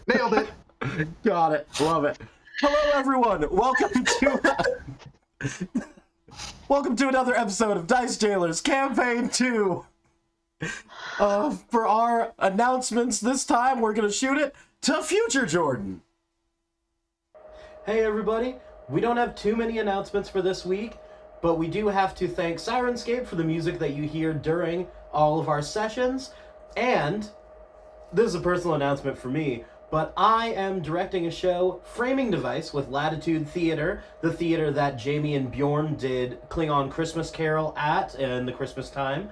Nailed it. Got it. Love it. Hello, everyone. Welcome to another episode of Dice Jailers Campaign 2. For our announcements this time, we're going to shoot it to future Jordan. Hey, everybody. We don't have too many announcements for this week, but we do have to thank Sirenscape for the music that you hear during all of our sessions. And this is a personal announcement for me, but I am directing a show, Framing Device, with Latitude Theater, the theater that Jaime and Bjorn did Klingon Christmas Carol at in the Christmas time.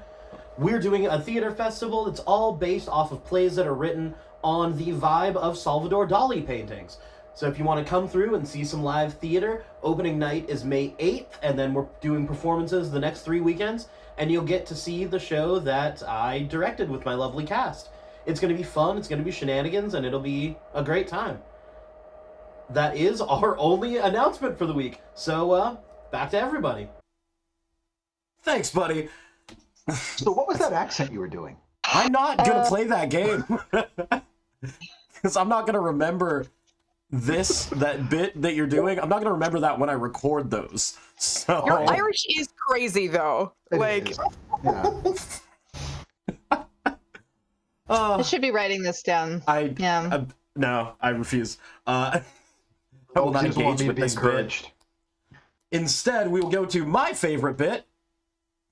We're doing a theater festival that's all based off of plays that are written on the vibe of Salvador Dali paintings. So if you want to come through and see some live theater, opening night is May 8th, and then we're doing performances the next 3 weekends, and you'll get to see the show that I directed with my lovely cast. It's going to be fun, it's going to be shenanigans, and it'll be a great time. That is our only announcement for the week. So, back to everybody. Thanks, buddy. So what was that accent you were doing? I'm not going to play that game. Because I'm not going to remember that bit that you're doing. I'm not going to remember that when I record those. So Your Irish is crazy, though. It is. Yeah. I should be writing this down. No, I refuse. I will not engage with this bit. Instead, we will go to my favorite bit,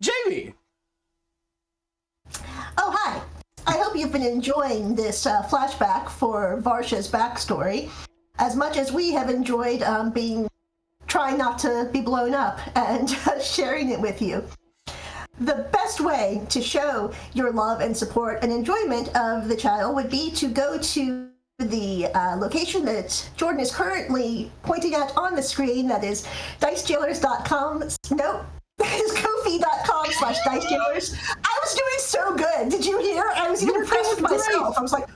Jaime. Oh, hi. I hope you've been enjoying this flashback for Varsha's backstory as much as we have enjoyed trying not to be blown up and sharing it with you. The best way to show your love and support and enjoyment of the channel would be to go to the location that Jordan is currently pointing at on the screen. That is dicejailers.com. Nope. That is ko-fi.com/dicejailers. I was doing so good. Did you hear? I was even impressed with myself. I was like,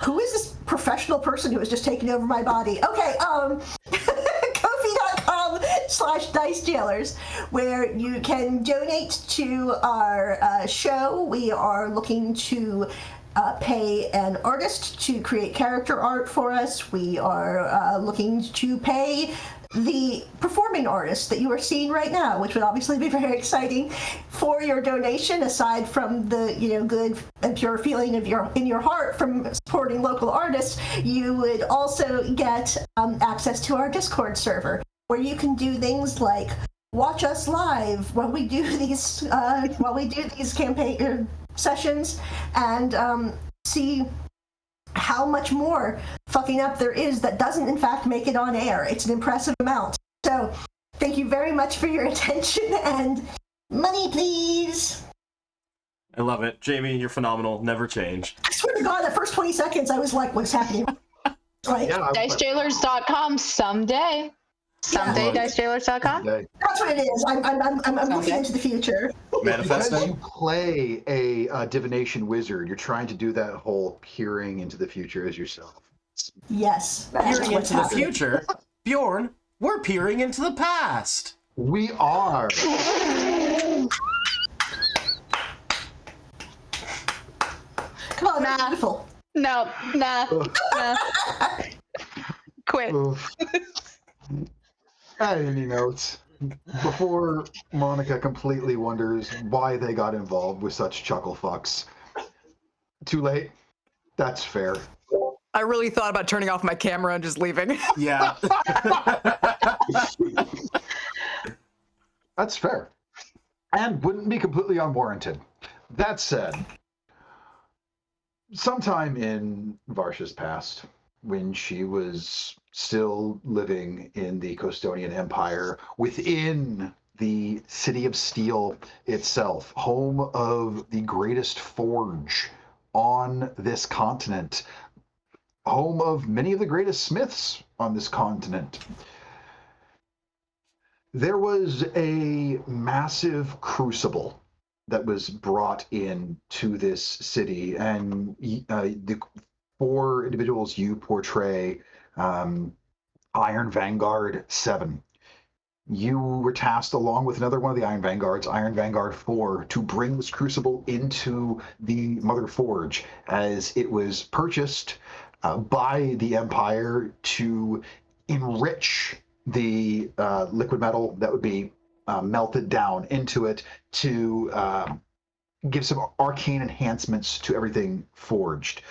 who is this professional person who has just taken over my body? Okay, ko-fi.com/dicejailers, where you can donate to our show. We are looking to pay an artist to create character art for us. We are looking to pay the performing artist that you are seeing right now, which would obviously be very exciting. For your donation, aside from the good and pure feeling of in your heart from supporting local artists, you would also get access to our Discord server, where you can do things like watch us live while we do these campaign sessions, and see how much more fucking up there is that doesn't in fact make it on air. It's an impressive amount. So thank you very much for your attention, and money please. I love it. Jaime, you're phenomenal. Never change. I swear to God, the first 20 seconds I was like, what's happening? Like, Dicejailers.com someday. Someday, dicejailers.com? that's what it is. I'm looking into the future. Manifesting. Because you play a divination wizard, you're trying to do that whole peering into the future as yourself. Yes. That's Peering what's into the happening. future? Bjorn, we're peering into the past. We are. Come on, that's beautiful. No, nah. Quit. Oof. Any notes? Before Monica completely wonders why they got involved with such chuckle fucks. Too late? That's fair. I really thought about turning off my camera and just leaving. Yeah. That's fair. And wouldn't be completely unwarranted. That said, sometime in Varsha's past, when she was still living in the Costonian Empire, within the City of Steel itself, home of the greatest forge on this continent, home of many of the greatest smiths on this continent, there was a massive crucible that was brought in to this city, and the four individuals you portray, Iron Vanguard 7, you were tasked, along with another one of the Iron Vanguards, Iron Vanguard 4, to bring this crucible into the Mother Forge, as it was purchased by the Empire to enrich the liquid metal that would be melted down into it to give some arcane enhancements to everything forged.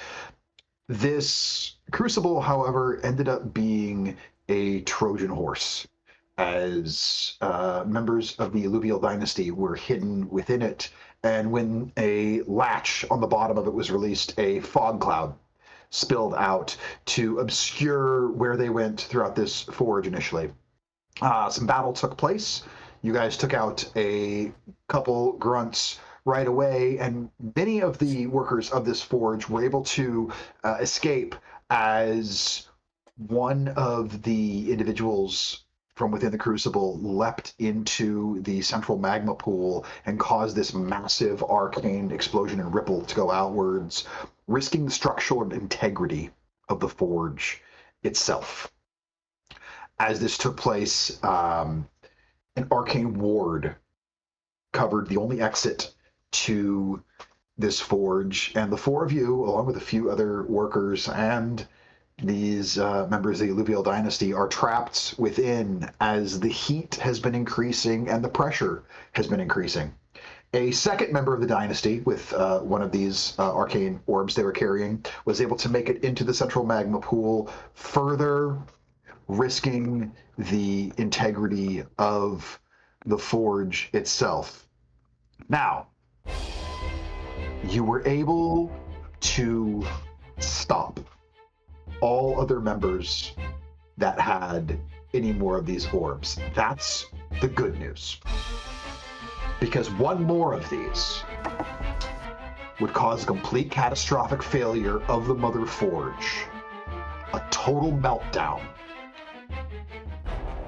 This crucible, however, ended up being a Trojan horse, as members of the Alluvial dynasty were hidden within it, and when a latch on the bottom of it was released, a fog cloud spilled out to obscure where they went throughout this forge initially. Some battle took place. You guys took out a couple grunts right away, and many of the workers of this forge were able to escape, as one of the individuals from within the crucible leapt into the central magma pool and caused this massive arcane explosion and ripple to go outwards, risking the structural integrity of the forge itself. As this took place, an arcane ward covered the only exit to this forge, and the four of you, along with a few other workers and these members of the Alluvial dynasty, are trapped within, as the heat has been increasing and the pressure has been increasing. A second member of the dynasty, with one of these arcane orbs they were carrying, was able to make it into the central magma pool, further risking the integrity of the forge itself. Now, you were able to stop all other members that had any more of these orbs. That's the good news. Because one more of these would cause a complete catastrophic failure of the Mother Forge, a total meltdown,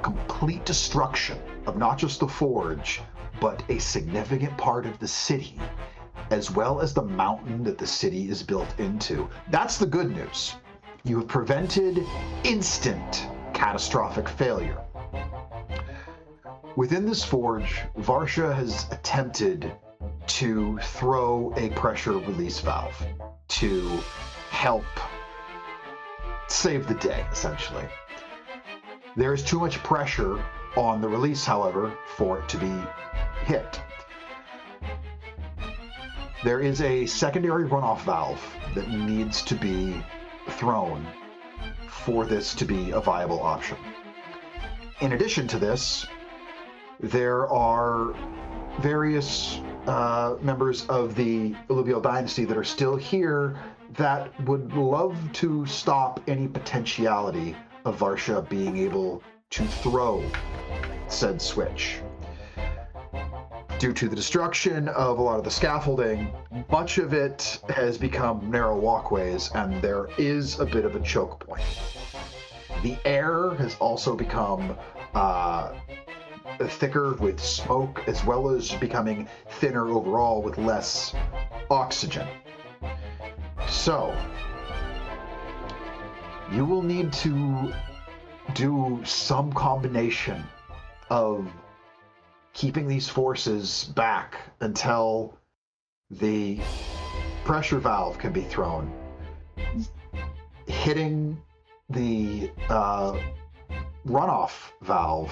complete destruction of not just the forge, but a significant part of the city, as well as the mountain that the city is built into. That's the good news. You have prevented instant catastrophic failure. Within this forge, Varsha has attempted to throw a pressure release valve to help save the day, essentially. There is too much pressure on the release, however, for it to be hit. There is a secondary runoff valve that needs to be thrown for this to be a viable option. In addition to this, there are various members of the Alluvial dynasty that are still here that would love to stop any potentiality of Varsha being able to throw said switch. Due to the destruction of a lot of the scaffolding, much of it has become narrow walkways, and there is a bit of a choke point. The air has also become thicker with smoke, as well as becoming thinner overall with less oxygen. So, you will need to do some combination of keeping these forces back until the pressure valve can be thrown, hitting the runoff valve,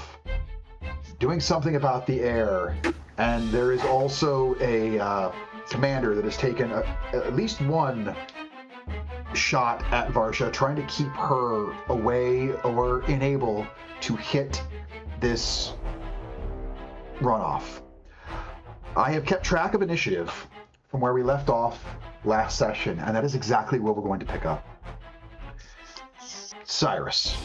doing something about the air, and there is also a commander that has taken at least one shot at Varsha, trying to keep her away or unable to hit this runoff. I have kept track of initiative from where we left off last session, and that is exactly where we're going to pick up. Cyrus,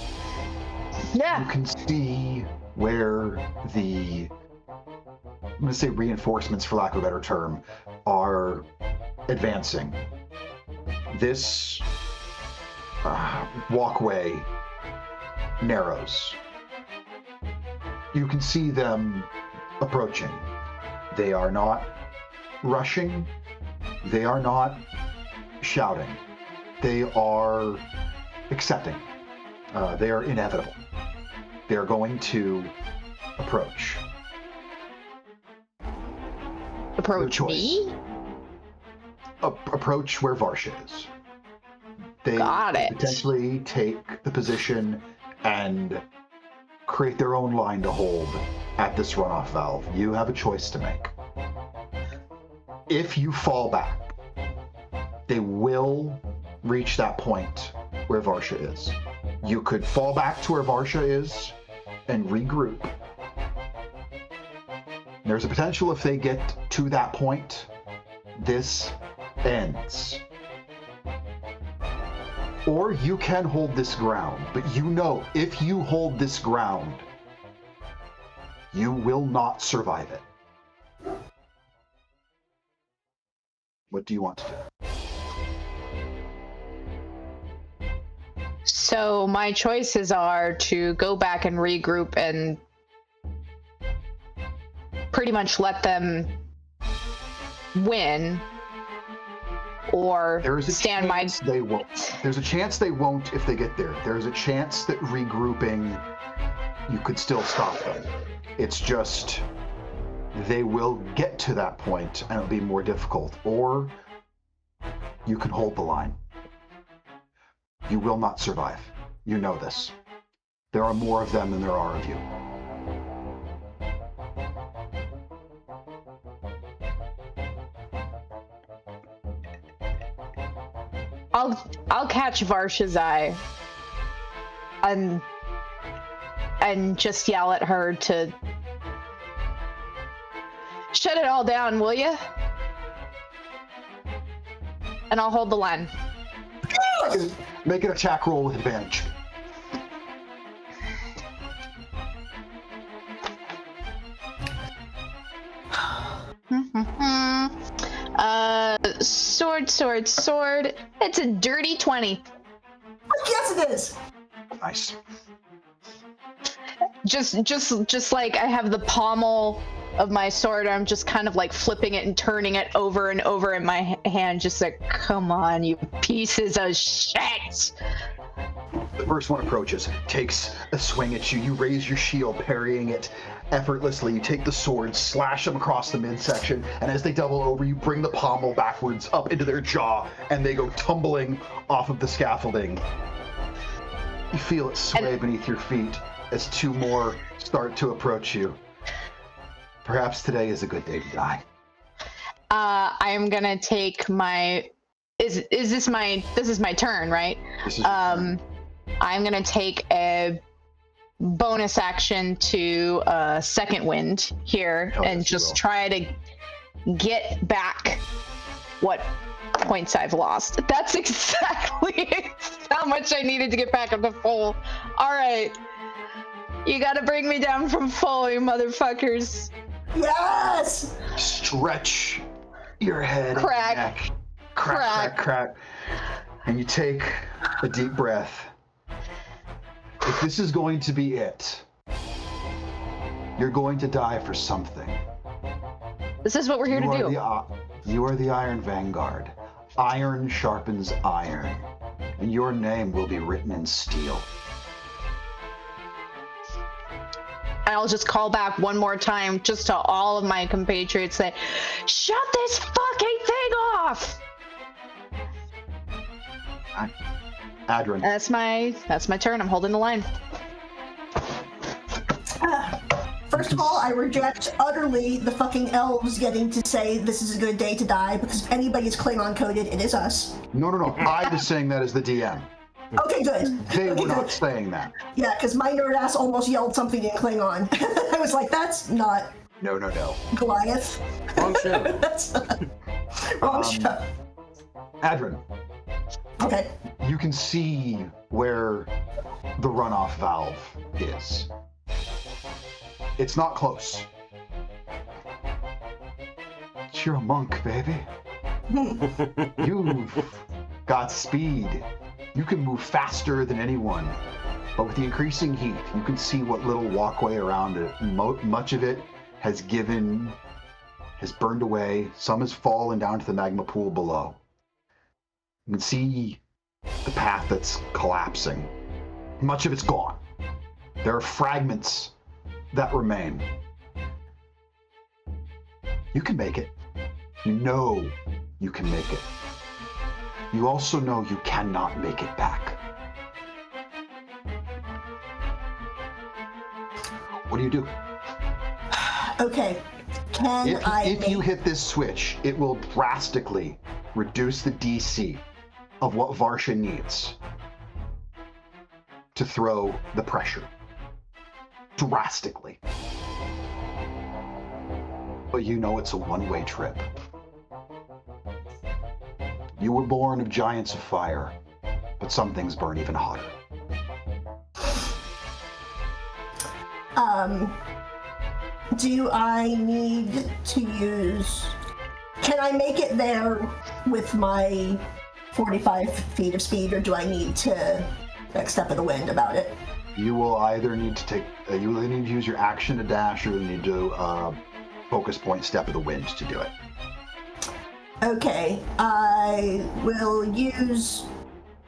Yeah. you can see where the, I'm going to say reinforcements, for lack of a better term, are advancing. This walkway narrows. You can see them approaching. They are not rushing. They are not shouting. They are accepting. They are inevitable. They are going to approach. Approach choice. me? Approach where Varsha is. They Got it. potentially take the position and create their own line to hold at this runoff valve. You have a choice to make. If you fall back, they will reach that point where Varsha is. You could fall back to where Varsha is and regroup. There's a potential if they get to that point, this ends. Or you can hold this ground, but you know if you hold this ground, you will not survive it. What do you want to do? So my choices are to go back and regroup and pretty much let them win, or There is a stand my. chance they won't. There's a chance they won't if they get there. There's a chance that regrouping, you could still stop them. It's just they will get to that point and it'll be more difficult. Or you can hold the line. You will not survive. You know this. There are more of them than there are of you. I'll catch Varsha's eye and just yell at her to shut it all down, will you? And I'll hold the line. Make an attack roll with advantage. Sword. It's a dirty 20. Yes, it is. Nice. Just like I have the pommel of my sword, I'm just kind of like flipping it and turning it over and over in my hand, just like, come on, you pieces of shit. The first one approaches, takes a swing at you. You raise your shield, parrying it effortlessly. You take the sword, slash them across the midsection, and as they double over, you bring the pommel backwards up into their jaw, and they go tumbling off of the scaffolding. You feel it sway beneath your feet as two more start to approach you. Perhaps today is a good day to die. I am gonna take my. This is my turn, right? This is your turn. I'm gonna take a bonus action to second wind here and just try to get back what points I've lost. That's exactly how much I needed to get back up to full. All right, you gotta bring me down from full, you motherfuckers. Yes! Stretch your head Crack. and neck. Crack. And you take a deep breath. If this is going to be it, you're going to die for something. This is what we're here to do. You are the Iron Vanguard. Iron sharpens iron, and your name will be written in steel. And I'll just call back one more time just to all of my compatriots, say, shut this fucking thing off! Adrin. That's my turn. I'm holding the line. First of all, I reject utterly the fucking elves getting to say this is a good day to die, because if anybody's Klingon coded, it is us. No. I was saying that as the DM. Okay, good. They Okay, were not good. saying that. Yeah, because my nerd ass almost yelled something in Klingon. I was like, that's not No. Goliath. Wrong show. That's wrong show. Adrin, Okay. you can see where the runoff valve is. It's not close. You're a monk, baby. You've got speed. You can move faster than anyone. But with the increasing heat, you can see what little walkway around it. Much of it has burned away. Some has fallen down to the magma pool below. You can see the path that's collapsing. Much of it's gone. There are fragments that remain, you can make it. You know you can make it. You also know you cannot make it back. What do you do? Okay. If you hit this switch, it will drastically reduce the DC of what Varsha needs to throw the pressure. Drastically. But you know it's a one-way trip. You were born of giants of fire, but some things burn even hotter. Do I need to use... Can I make it there with my 45 feet of speed, or do I need to step of the wind about it? You will either need to take... you will need to use your action to dash, or you need to focus point step of the wind to do it. Okay, I will use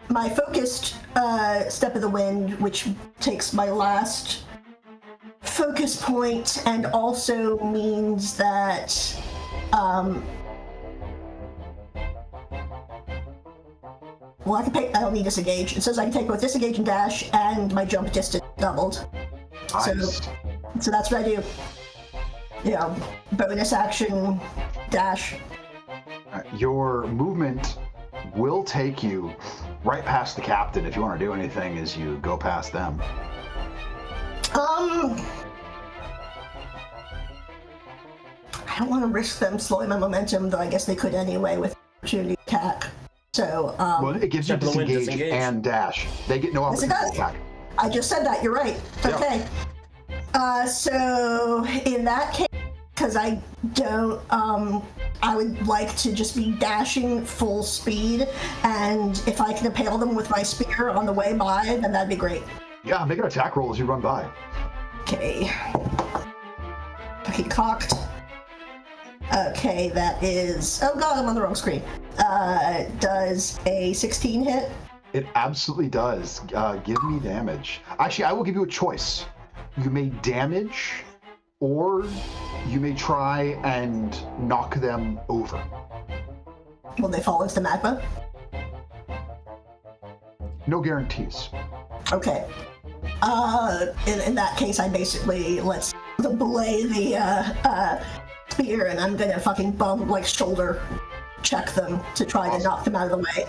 my focused step of the wind, which takes my last focus point, and also means that well, I can pay. I don't need disengage. It says I can take both disengage and dash, and my jump distance doubled. Nice. So that's what I do. You know, bonus action, dash. Your movement will take you right past the captain. If you want to do anything, as you go past them. I don't want to risk them slowing my momentum, though I guess they could anyway with opportunity attack. So, well, it gives you disengage and dash. They get no opportunity attack. I just said that, you're right. Yep. Okay. So, in that case, because I don't, I would like to just be dashing full speed, and if I can impale them with my spear on the way by, then that'd be great. Yeah, make an attack roll as you run by. Okay. Okay, cocked. Okay, that is... Oh god, I'm on the wrong screen. Does a 16 hit? It absolutely does. Give me damage. Actually, I will give you a choice. You may damage, or you may try and knock them over. Will they fall into magma? No guarantees. Okay. In that case, I basically belay the spear, and I'm gonna fucking shoulder check them to try to knock them out of the way.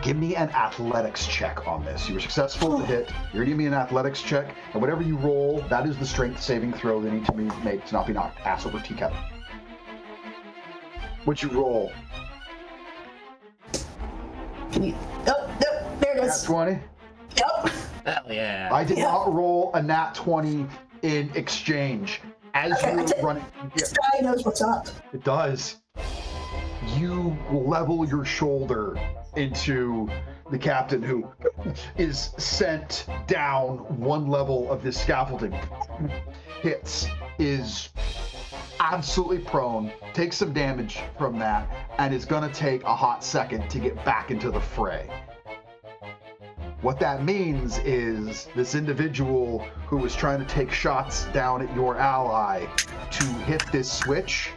Give me an athletics check on this. You were successful to hit. You're gonna give me an athletics check, and whatever you roll, that is the strength saving throw they need to make to not be knocked ass over teacup. What'd you roll? Can you... Oh, no, there it is. Nat 20? Yep. Hell yeah. I did not roll a nat 20 in exchange. As you were running... This guy knows what's up. It does. You level your shoulder into the captain, who is sent down one level of this scaffolding. Hits, is absolutely prone, takes some damage from that, and is gonna take a hot second to get back into the fray. What that means is this individual who was trying to take shots down at your ally to hit this switch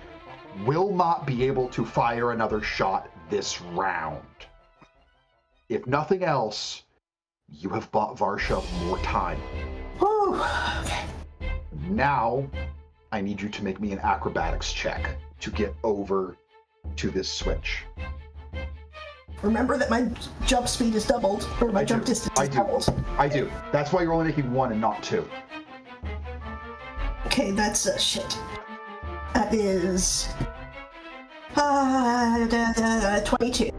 will not be able to fire another shot this round. If nothing else, you have bought Varsha more time. Whew. Now, I need you to make me an acrobatics check to get over to this switch. Remember that my jump speed is doubled, or my jump distance is doubled. I do. That's why you're only making 1 and not 2. Okay, that's shit. That is 22.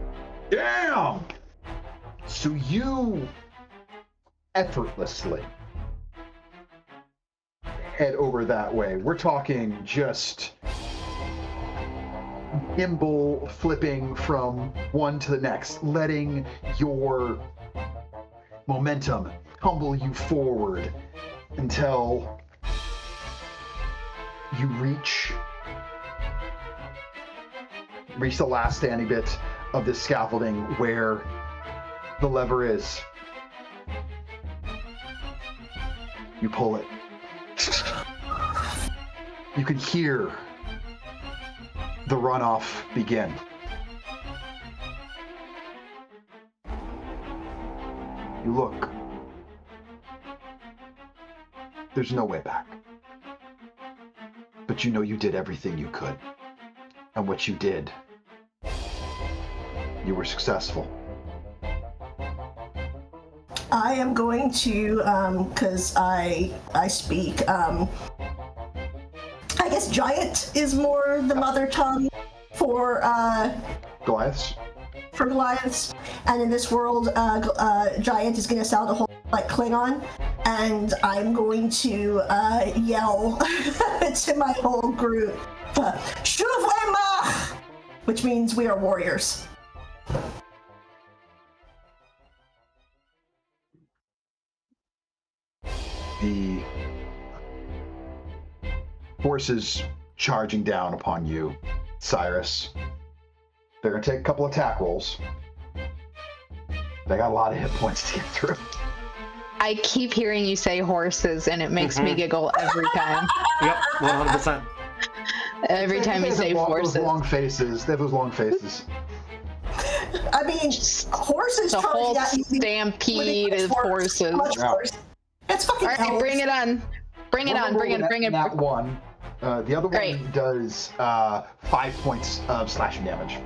Damn! So you effortlessly head over that way. We're talking just nimble flipping from one to the next, letting your momentum tumble you forward until you reach the last standing bit of this scaffolding where the lever is. You pull it. you could hear the runoff begin. You look. There's no way back. But you know you did everything you could. And what you did, you were successful. I am going to, because I speak, I guess giant is more the mother tongue for Goliaths? for Goliaths, and in this world, giant is going to sound a whole like Klingon, and I'm going to yell to my whole group, "Shuvema!" which means we are warriors. The forces charging down upon you, Cyrus. They're going to take a couple attack rolls. They got a lot of hit points to get through. I keep hearing you say horses, and it makes me giggle every time. Yep, 100%. Every time you say horses. Those long faces. They have those long faces. I mean, horses The whole charging at you. stampede is horses. Much Yeah. worse. It's fucking All right, elves. bring it on. Bring it on. Bring it. That one. The other Great. one does 5 points of slashing damage.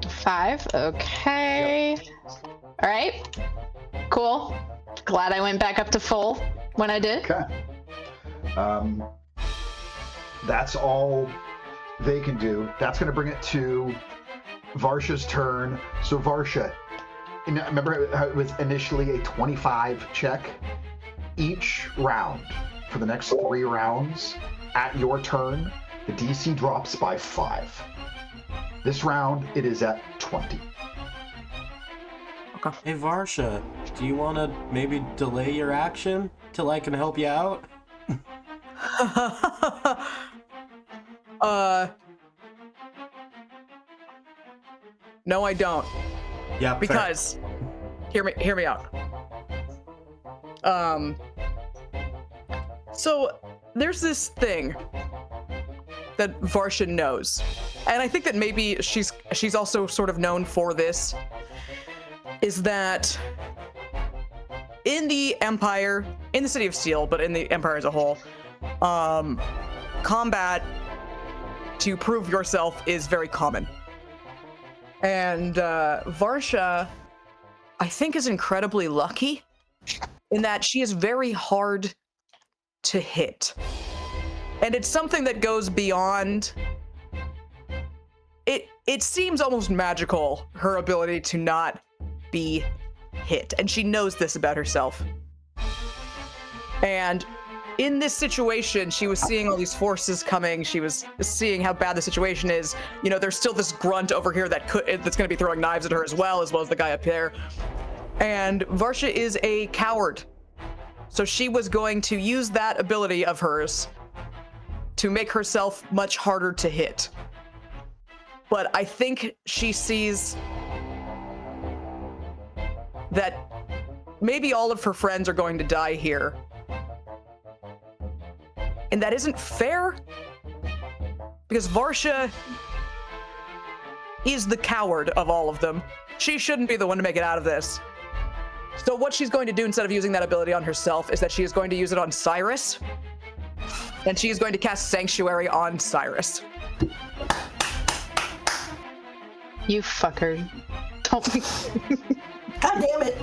5. Okay. All right. Cool. Glad I went back up to full when I did. Okay. That's all they can do. That's going to bring it to Varsha's turn. So Varsha, remember how it was initially a 25 check? Each round for the next 3 rounds at your turn, the DC drops by 5. This round, it is at 20. Hey, Varsha, do you want to maybe delay your action till I can help you out? No, I don't. Yeah, fair. Because hear me out. So there's this thing that Varsha knows, and I think that maybe she's also sort of known for this, is that in the Empire, in the City of Steel, but in the Empire as a whole, combat to prove yourself is very common. And Varsha, I think, is incredibly lucky in that she is very hard to hit. And it's something that goes beyond... It seems almost magical, her ability to not be hit. And she knows this about herself. And in this situation, she was seeing all these forces coming. She was seeing how bad the situation is. You know, there's still this grunt over here that's going to be throwing knives at her as well as the guy up there. And Varsha is a coward. So she was going to use that ability of hers to make herself much harder to hit. But I think she sees that maybe all of her friends are going to die here. And that isn't fair, because Varsha is the coward of all of them. She shouldn't be the one to make it out of this. So what she's going to do instead of using that ability on herself is that she is going to use it on Cyrus. And she is going to cast Sanctuary on Cyrus. You fucker. Don't be... God damn it.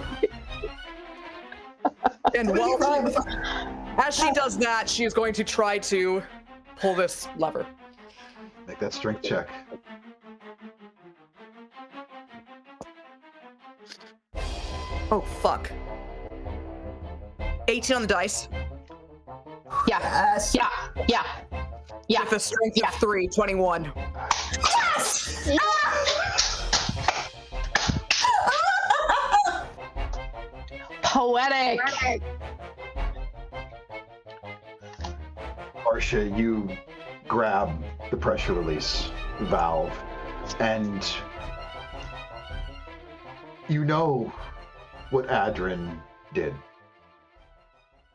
And as she does that, she is going to try to pull this lever. Make that strength check. Oh, fuck. 18 on the dice. Yeah. Yes. Yeah. With a strength of 3, 21. Yes! Poetic. Varsha, you grab the pressure release valve, and you know what Adrin did.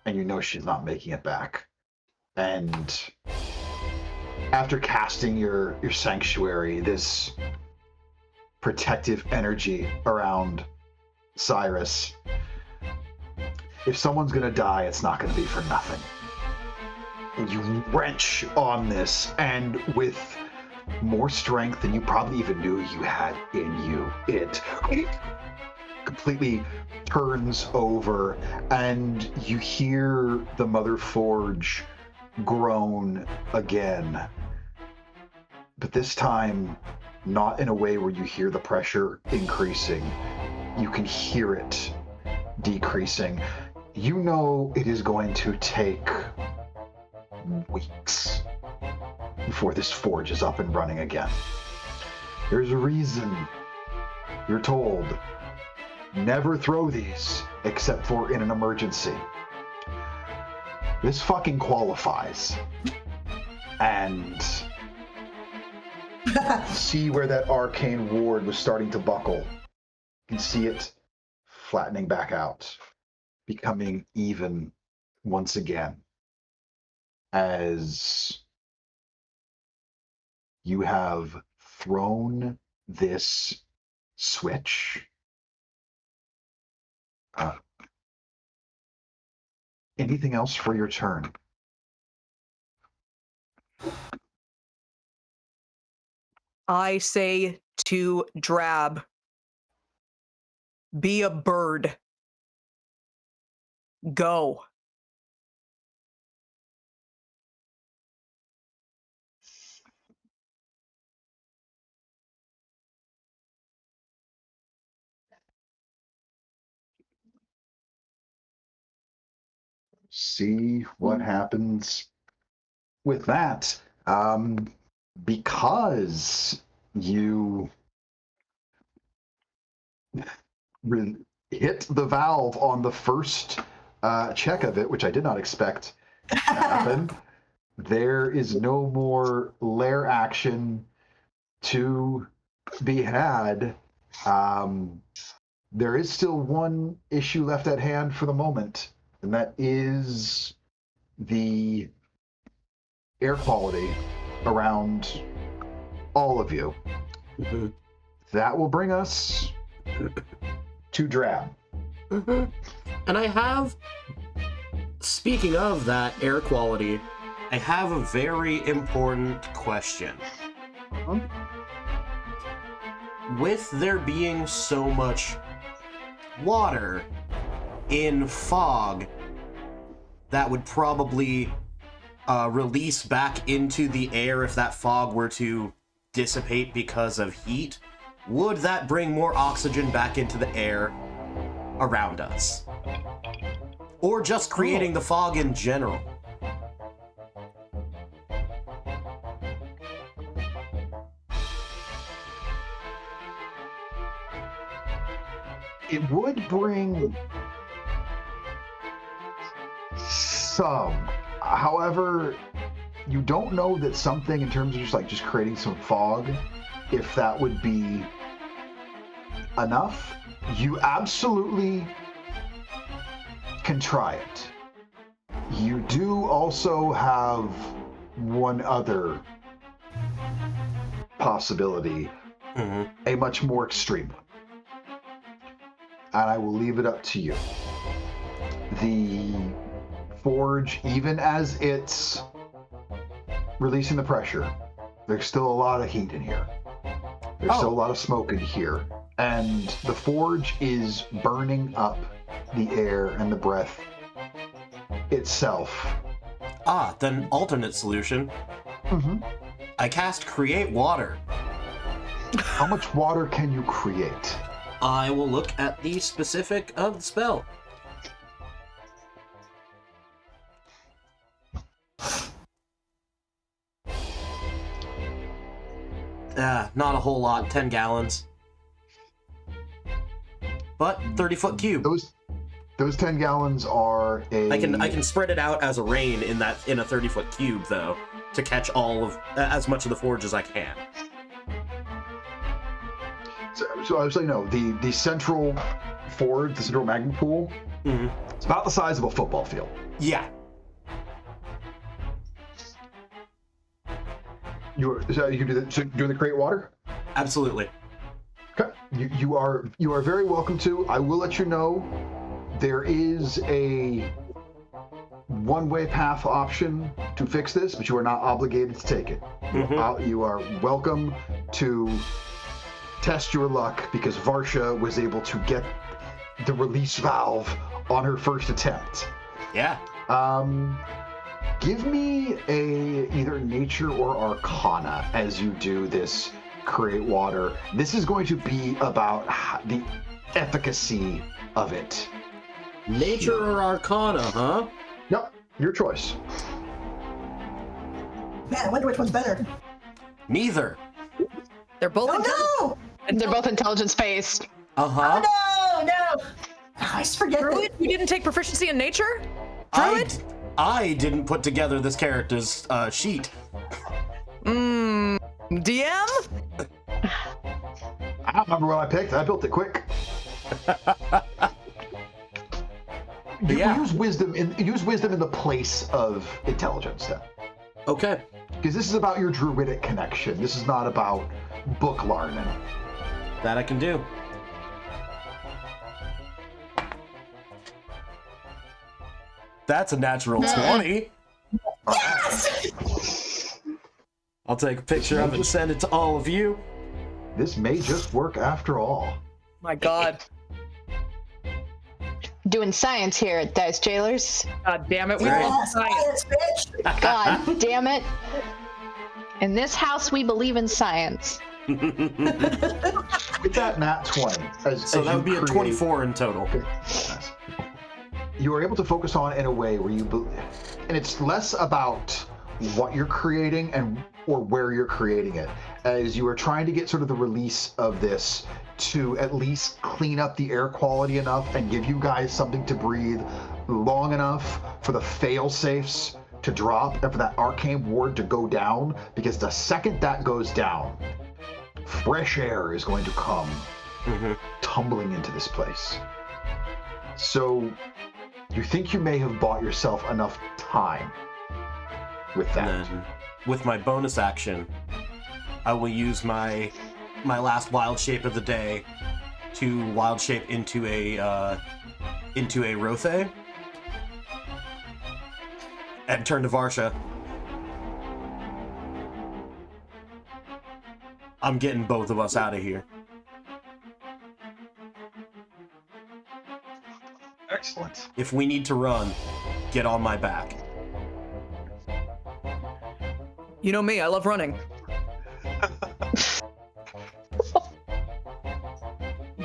And you know she's not making it back. And after casting your sanctuary, this protective energy around Cyrus, if someone's gonna die, it's not gonna be for nothing. And you wrench on this, and with more strength than you probably even knew you had in you, it completely turns over, and you hear the Mother Forge groan again. But this time, not in a way where you hear the pressure increasing. You can hear it decreasing. You know it is going to take weeks before this forge is up and running again. There's a reason you're told never throw these except for in an emergency. This fucking qualifies. And see where that arcane ward was starting to buckle. You can see it flattening back out, becoming even once again, as you have thrown this switch. Anything else for your turn? I say to Drab, be a bird. Go. See what happens with that. Because you hit the valve on the first check of it, which I did not expect to happen, there is no more lair action to be had. There is still one issue left at hand for the moment, and that is the air quality around all of you. Mm-hmm. That will bring us to Drab. Mm-hmm. And I have, speaking of that air quality, I have a very important question. With there being so much water in fog that would probably release back into the air if that fog were to dissipate because of heat, would that bring more oxygen back into the air around us? Or just creating the fog in general? It would bring some. However, you don't know that something in terms of just creating some fog, if that would be enough. You absolutely can try it. You do also have one other possibility, a much more extreme one. And I will leave it up to you. The forge, even as it's releasing the pressure, there's still a lot of heat in here. There's still a lot of smoke in here. And the forge is burning up the air and the breath itself. Then alternate solution. I cast Create Water. How much water can you create? I will look at the specific of the spell. Not a whole lot, 10 gallons. But 30-foot cube. Those 10 gallons are a... I can spread it out as a rain in a 30-foot cube, though, to catch all of as much of the forge as I can. So I was like, no, the central forge, the central magma pool, it's about the size of a football field. Yeah. So you can do doing the create water? Absolutely. Okay. You are very welcome to. I will let you know there is a one-way path option to fix this, but you are not obligated to take it. You are welcome to test your luck because Varsha was able to get the release valve on her first attempt. Yeah. Give me either nature or arcana as you do this create water. This is going to be about the efficacy of it. Nature or arcana, huh? Yep, your choice. Man, I wonder which one's better. Neither. They're both. Oh no! They're both intelligence-based. Uh-huh. Oh no! I just forget Druid, that. you didn't take proficiency in nature? Druid? I didn't put together this character's sheet. DM? I don't remember what I picked. I built it quick. Use wisdom in the place of intelligence then. Okay. Because this is about your druidic connection. This is not about book learning. That I can do. That's a natural 20. Yes! I'll take a picture of it and send it to all of you. This may just work after all. My God. Doing science here at Dice Jailers. God damn it. We Right. love Science, science. bitch! God damn it. In this house, we believe in science. With that nat 20. So that would be a 24 in total. Okay. Nice. You are able to focus on in a way where and it's less about what you're creating or where you're creating it, as you are trying to get sort of the release of this to at least clean up the air quality enough and give you guys something to breathe long enough for the fail safes to drop and for that arcane ward to go down, because the second that goes down, fresh air is going to come tumbling into this place. So you think you may have bought yourself enough time with that. And then, with my bonus action, I will use my last wild shape of the day to wild shape into a Rothe and turn to Varsha. I'm getting both of us out of here. Excellent. If we need to run, get on my back. You know me, I love running.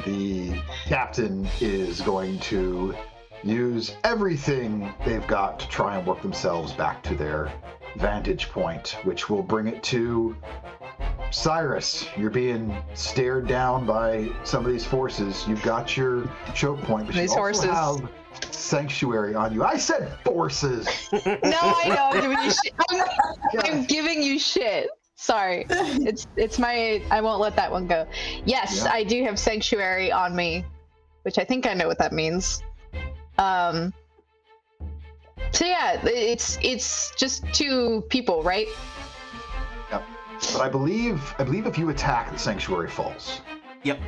The captain is going to use everything they've got to try and work themselves back to their vantage point, which will bring it to Cyrus. You're being stared down by some of these forces. You've got your choke point, but These you also horses. have sanctuary on you. I said forces. No, I know. I'm giving you shit. I'm giving you shit. Sorry. It's my. I won't let that one go. Yes, Yeah. I do have sanctuary on me, which I think I know what that means. So yeah, it's just two people, right? Yep. But I believe if you attack, the sanctuary falls. Yep.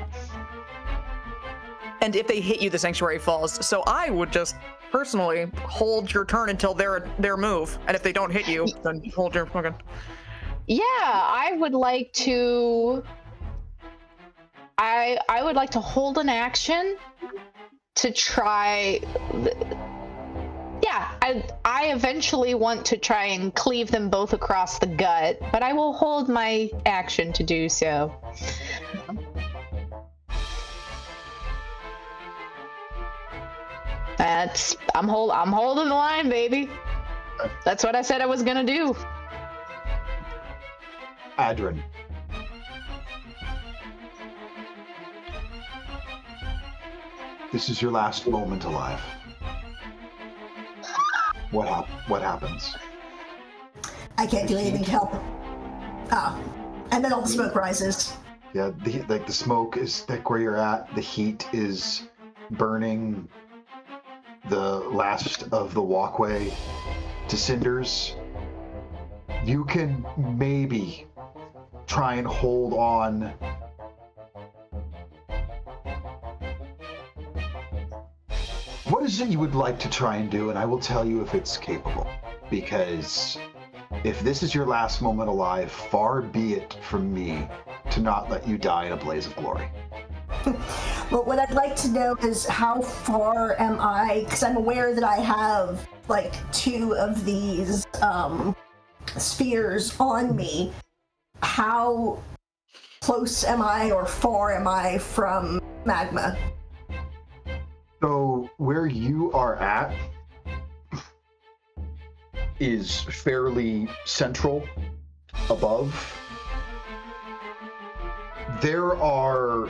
And if they hit you, the sanctuary falls. So I would just personally hold your turn until their move. And if they don't hit you, then hold your fucking. Yeah, I would like to. I would like to hold an action to try. Yeah, I eventually want to try and cleave them both across the gut, but I will hold my action to do so. I'm holding the line, baby. That's what I said I was gonna do. Adrin. This is your last moment alive. What happens? I can't do anything to help. Oh. And then all the smoke rises. Yeah, the smoke is thick where you're at. The heat is burning the last of the walkway to cinders. You can maybe try and hold on. What is it you would like to try and do? And I will tell you if it's capable. Because if this is your last moment alive, far be it from me to not let you die in a blaze of glory. Well, what I'd like to know is how far am I, because I'm aware that I have like 2 of these spheres on me. How close am I or far am I from magma? So where you are at is fairly central above. There are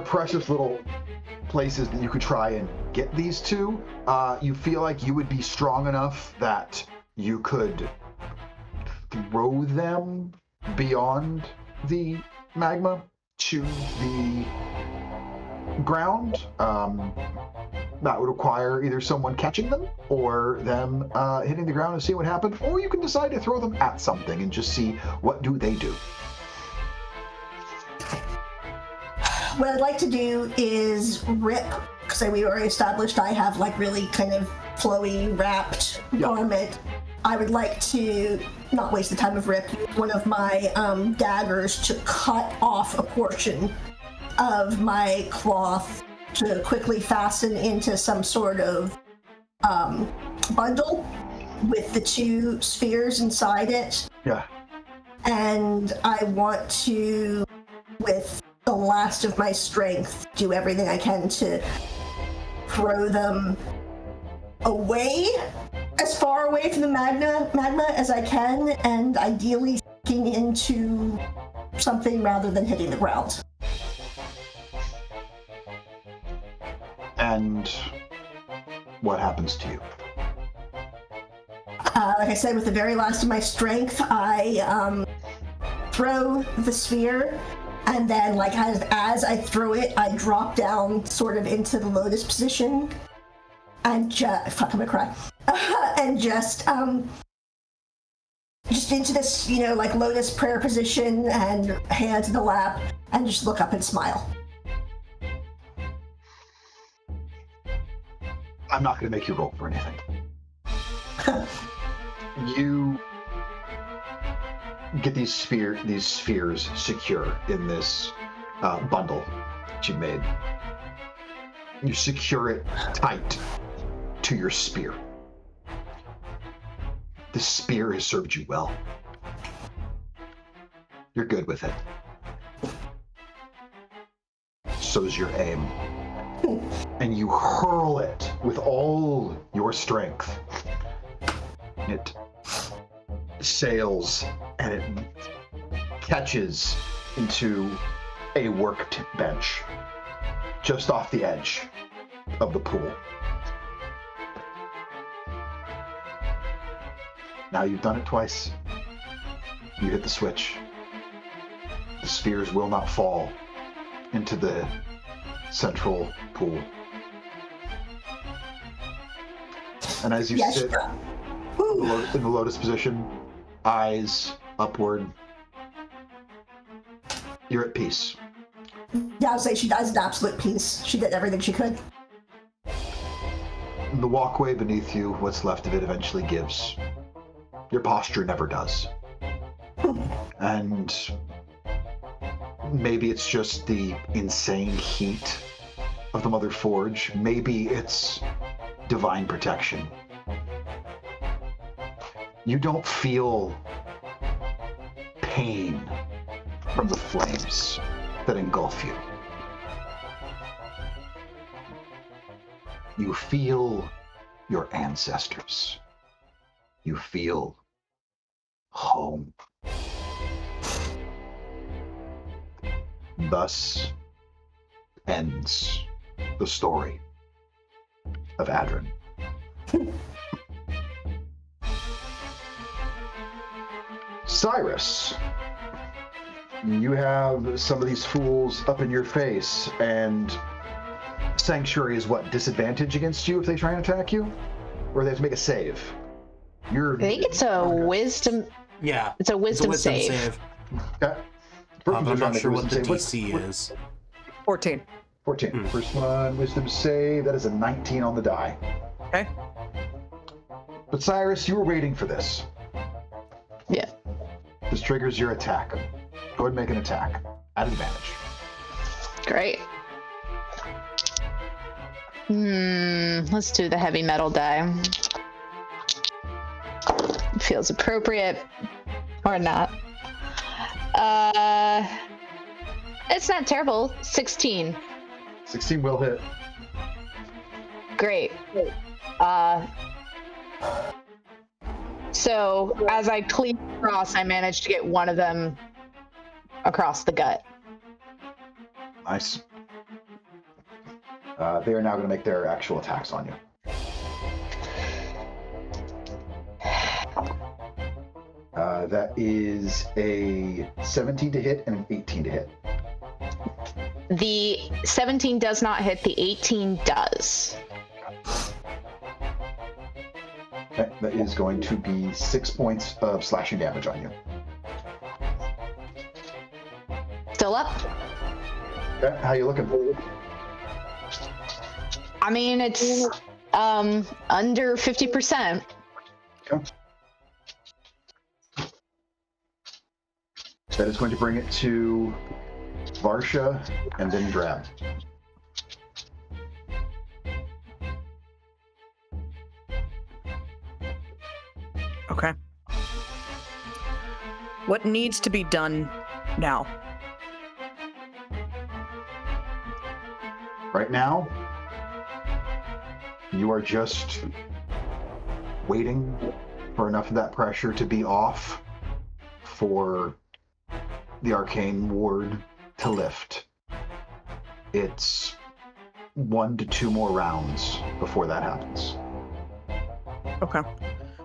precious little places that you could try and get these to. You feel like you would be strong enough that you could throw them beyond the magma to the ground. That would require either someone catching them or them hitting the ground and see what happened, or you can decide to throw them at something and just see what do they do. What I'd like to do is rip, because we already established I have like really kind of flowy wrapped garment. I would like to not waste the time of rip, one of my daggers to cut off a portion of my cloth to quickly fasten into some sort of bundle with the 2 spheres inside it. Yeah. And I want to, with the last of my strength, do everything I can to throw them away, as far away from the magma as I can, and ideally sinking into something rather than hitting the ground. And what happens to you? Like I said, with the very last of my strength, I throw the sphere, and then like as I throw it, I drop down sort of into the lotus position, and fuck, I'm gonna cry. And just into this, like lotus prayer position and hands in the lap, and just look up and smile. I'm not going to make you roll for anything. You get these spheres secure in this bundle that you made. You secure it tight to your spear. The spear has served you well. You're good with it. So's your aim. And you hurl it with all your strength. It sails and it catches into a worked bench just off the edge of the pool. Now you've done it twice. You hit the switch. The spheres will not fall into the central pool. And as you sit in the lotus position, eyes upward, you're at peace. Yeah, I would say she does an absolute peace. She did everything she could. The walkway beneath you, what's left of it, eventually gives. Your posture never does. And maybe it's just the insane heat of the Mother Forge. Maybe it's divine protection. You don't feel pain from the flames that engulf you. You feel your ancestors. You feel home. Thus ends the story of Adrin. Cyrus, you have some of these fools up in your face, and Sanctuary is what, disadvantage against you if they try and attack you? Or they have to make a save? I think it's a wisdom. Yeah. It's a wisdom save. Okay. I'm not sure what the DC is. 14. 14. First one, wisdom save. That is a 19 on the die. Okay. But Cyrus, you were waiting for this. Yeah. This triggers your attack. Go ahead and make an attack. At advantage. Great. Let's do the heavy metal die. Feels appropriate. Or not. It's not terrible. 16. 16 will hit. Great. So as I clean across, I managed to get one of them across the gut. Nice. They are now going to make their actual attacks on you. That is a 17 to hit and an 18 to hit. The 17 does not hit, the 18 does. Okay, that is going to be 6 points of slashing damage on you. Still up? Okay, how you looking? I mean, it's under 50%. Okay. That is going to bring it to Varsha and then Drab. Okay. What needs to be done now? Right now, you are just waiting for enough of that pressure to be off for the arcane ward to lift. It's 1 to 2 more rounds before that happens. Okay.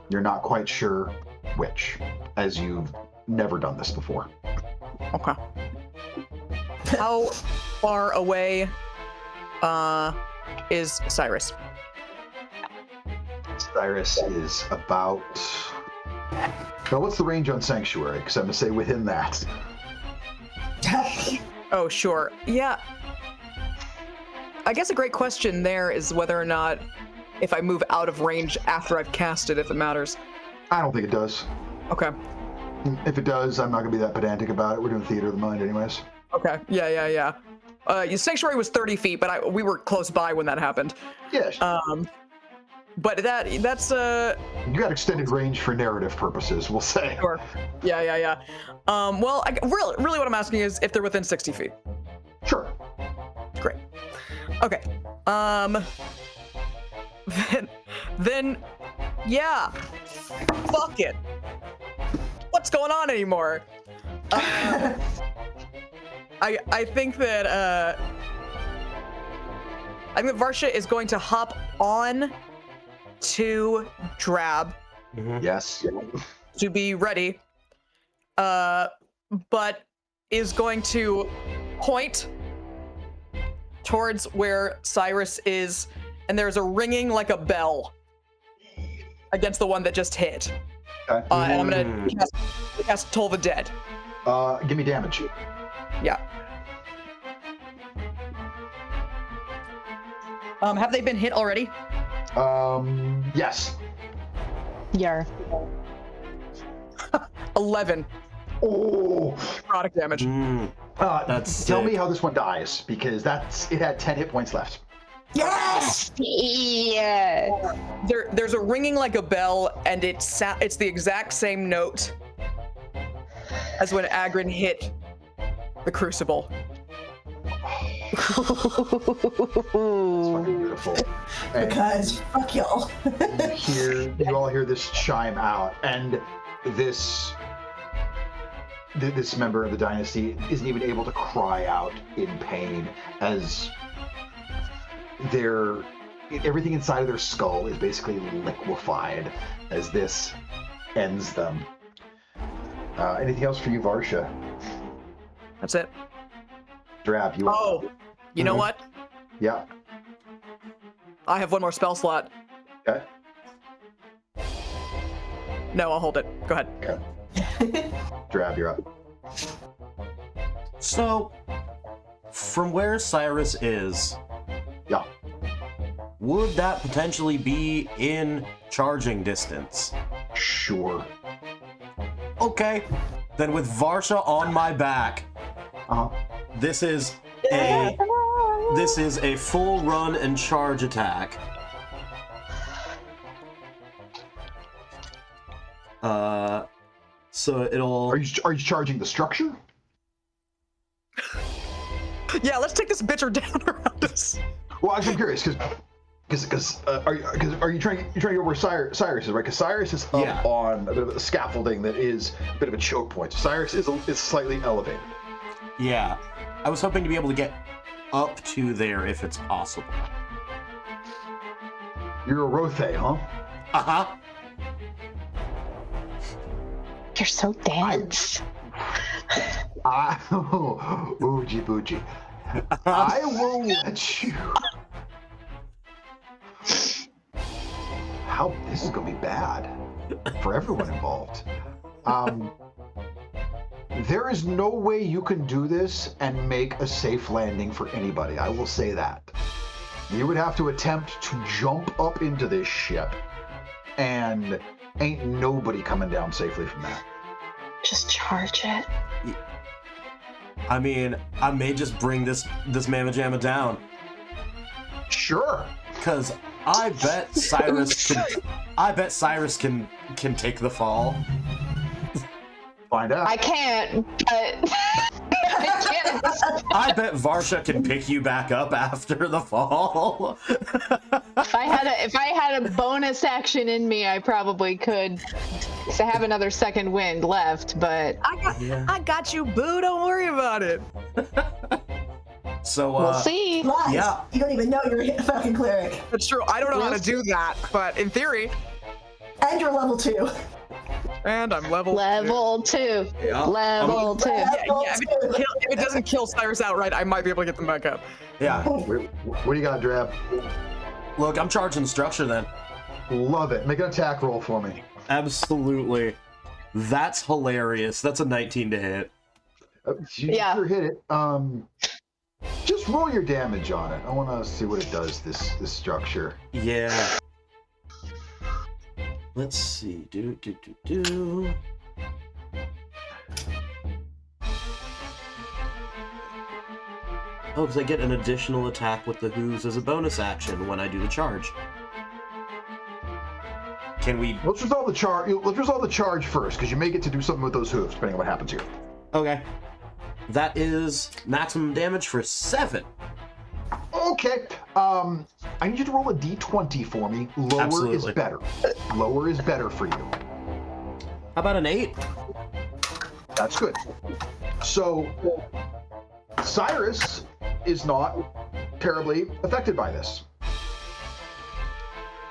You're not quite sure which, as you've never done this before. Okay. How far away is Cyrus? Cyrus is about... Now, what's the range on Sanctuary? Because I'm going to say within that. Oh, sure. Yeah. I guess a great question there is whether or not if I move out of range after I've cast it, if it matters. I don't think it does. Okay. If it does, I'm not going to be that pedantic about it. We're doing Theater of the Mind anyways. Okay. Yeah. Sanctuary was 30 feet, but we were close by when that happened. Yeah. But that's You got extended range for narrative purposes, we'll say. Sure. Yeah. Well, really what I'm asking is if they're within 60 feet. Sure. Great. Okay. Then yeah. Fuck it. What's going on anymore? I think that Varsha is going to hop on to Drab. Yes. To be ready. But is going to point towards where Cyrus is, and there's a ringing like a bell against the one that just hit. Okay. And I'm gonna cast Toll the Dead. Give me damage. Yeah. Have they been hit already? Yes. Yeah. 11 Oh. product damage. Tell me how this one dies, because it had 10 hit points left. Yes! Yeah. There's a ringing like a bell, and it's the exact same note as when Agrin hit the crucible. It's fucking beautiful. And Because fuck y'all. you all hear this chime out, and this member of the dynasty isn't even able to cry out in pain, as everything inside of their skull is basically liquefied as this ends them. Anything else for you, Varsha? That's it. Drab, you. Oh, you know what? Yeah. I have one more spell slot. Okay. No, I'll hold it. Go ahead. Drab, you're up. So, from where Cyrus is, Yeah. would that potentially be in charging distance? Sure. Okay. Then with Varsha on my back, Uh-huh. this is a full run and charge attack. So it'll. Are you charging the structure? Yeah, let's take this bitcher down around us. Well, I'm curious because are you trying to go where Cyrus is, right? Because Cyrus is up on a bit of a scaffolding that is a bit of a choke point. Cyrus is slightly elevated. Yeah, I was hoping to be able to get up to there if it's possible. You're a Rothe, huh? Uh-huh. You're so dense. Oogie boogie. I will let you. How this is gonna be bad for everyone involved. There is no way you can do this and make a safe landing for anybody. I will say that. You would have to attempt to jump up into this ship, and ain't nobody coming down safely from that. Just charge it. I mean, I may just bring this Mamma Jamma down. Sure. Cause I bet Cyrus can take the fall. Find out. I can't, but I can't. I bet Varsha can pick you back up after the fall. If I had a bonus action in me, I probably could. Because I have another second wind left, but I got you, boo. Don't worry about it. So we'll see. Lies. Yeah. You don't even know you're a fucking cleric. That's true. I don't know how to do that, but in theory. And you're level 2. And I'm level 2. Yeah. Level 2. Yeah, if it doesn't kill Cyrus outright, I might be able to get them back up. Yeah. What do you got, Drab? Look, I'm charging the structure then. Love it. Make an attack roll for me. Absolutely. That's hilarious. That's a 19 to hit. You sure hit it. Just roll your damage on it. I want to see what it does, this structure. Yeah. Let's see. Do. Oh, because I get an additional attack with the hooves as a bonus action when I do the charge. Can we... Let's resolve the charge first, because you may get to do something with those hooves, depending on what happens here. Okay. That is maximum damage for 7. Okay. I need you to roll a d20 for me. Lower is better. Lower is better for you. How about an 8? That's good. So, Cyrus is not terribly affected by this.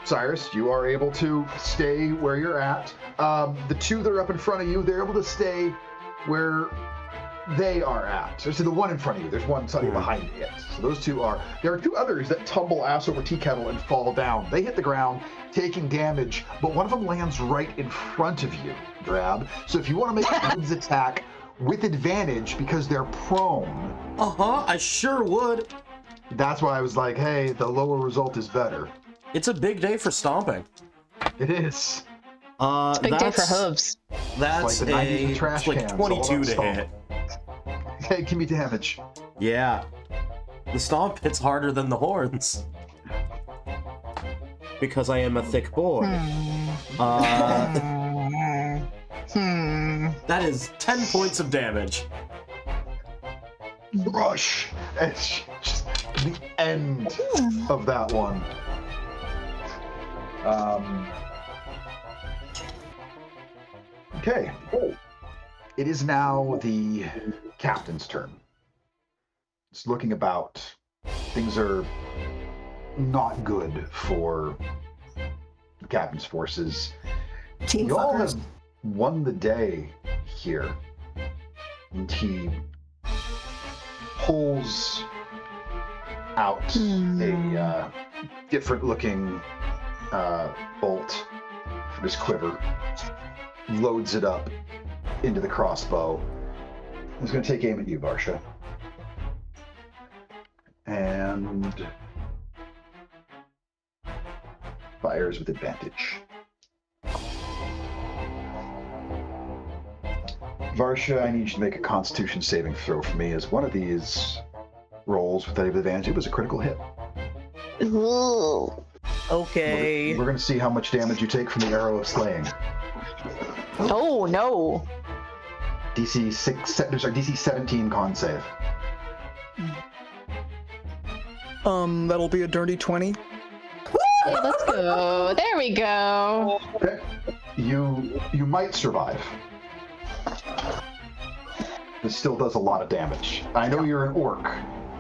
Cyrus, you are able to stay where you're at. The two that are up in front of you, they're able to stay where they are at. So the one in front of you, there's one slightly behind it. So those two are. There are two others that tumble ass over tea kettle and fall down. They hit the ground, taking damage, but one of them lands right in front of you, Drab. So if you want to make a woods attack with advantage because they're prone. I sure would. That's why I was like, hey, the lower result is better. It's a big day for stomping. It is. It's a big day for hooves. That's like the 90s trash like cans, 22 to hit. Okay, give me damage. Yeah. The stomp hits harder than the horns. Because I am a thick boy. That is 10 points of damage. Rush. It's just the end of that one. Okay. It is now the captain's turn. It's looking about. Things are not good for the captain's forces. Team Y'all fuckers. have won the day here. And he pulls out a different looking bolt from his quiver loads it up into the crossbow. He's going to take aim at you, Varsha. And fires with advantage. Varsha, I need you to make a Constitution saving throw for me, as one of these rolls with advantage, it was a critical hit. Ooh. Okay. We're going to see how much damage you take from the arrow of slaying. Oh no. DC 17 con save. That'll be a dirty 20. Hey, let's go. There we go. Okay. You might survive. This still does a lot of damage. I know you're an orc,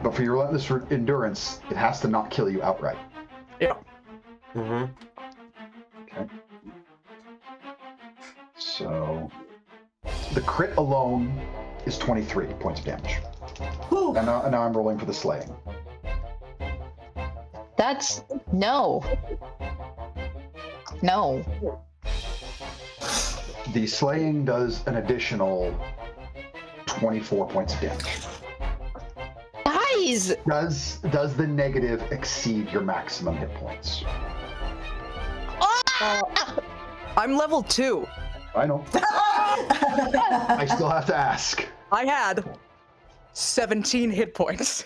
but for your relentless endurance, it has to not kill you outright. Yeah. Mm-hmm. Okay. So the crit alone is 23 points of damage. Whew. And now I'm rolling for the slaying. That's no. No. The slaying does an additional 24 points of damage. Guys! Does the negative exceed your maximum hit points? I'm level 2. I know. I still have to ask. I had 17 hit points,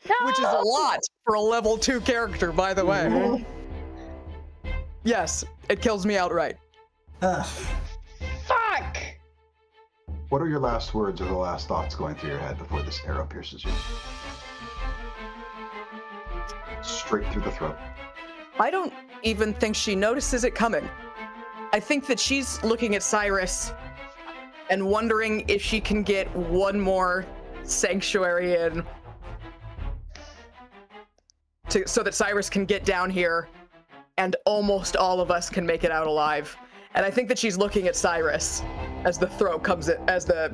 No! which is a lot for a level 2 character, by the way. Yes, it kills me outright. Fuck! What are your last words or the last thoughts going through your head before this arrow pierces you? Straight through the throat. I don't even think she notices it coming. I think that she's looking at Cyrus and wondering if she can get one more sanctuary in so that Cyrus can get down here and almost all of us can make it out alive. And I think that she's looking at Cyrus as the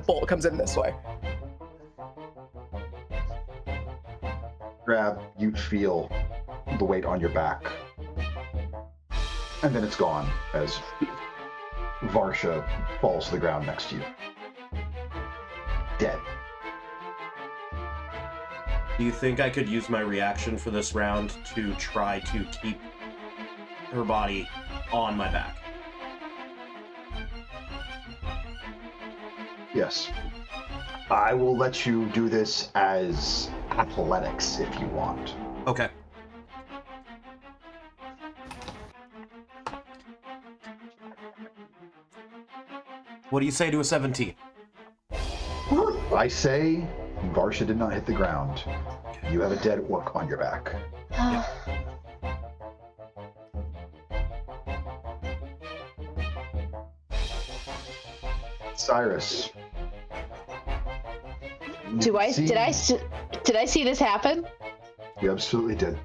bolt comes in this way. Grab, you feel the weight on your back. And then it's gone as Varsha falls to the ground next to you. Dead. Do you think I could use my reaction for this round to try to keep her body on my back? Yes. I will let you do this as athletics if you want. Okay. What do you say to a 17? I say Varsha did not hit the ground. You have a dead orc on your back. Cyrus. Did I see this happen? You absolutely did.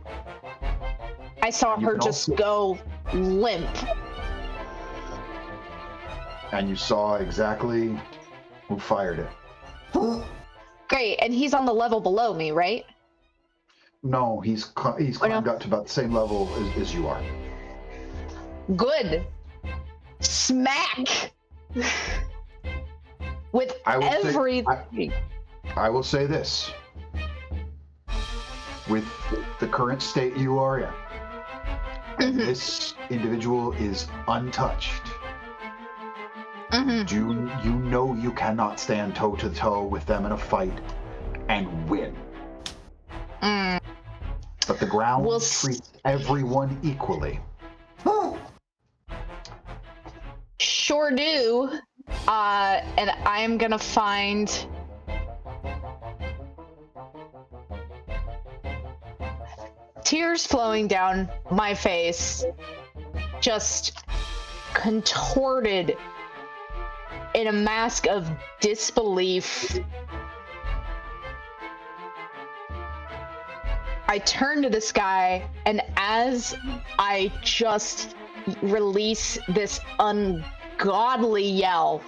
I saw You her can just also- go limp. And you saw exactly who fired it. Great, and he's on the level below me, right? No, he's climbed up to about the same level as you are. Good. Smack. With everything. I will say this. With the current state you are in, and this individual is untouched. You know you cannot stand toe to toe with them in a fight and win. But the ground treats everyone equally. Sure do. And I'm gonna find tears flowing down my face, just contorted in a mask of disbelief. I turn to this guy, and as I just release this ungodly yell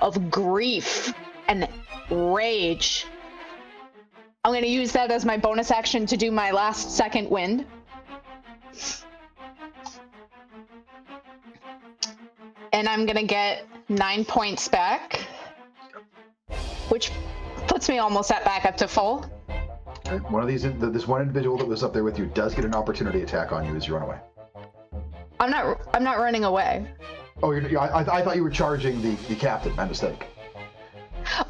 of grief and rage, I'm going to use that as my bonus action to do my last second wind. and I'm gonna get 9 points back, which puts me almost back up to full. One of these, this one individual that was up there with you does get an opportunity attack on you as you run away. I'm not running away. Oh, I thought you were charging the captain. My mistake.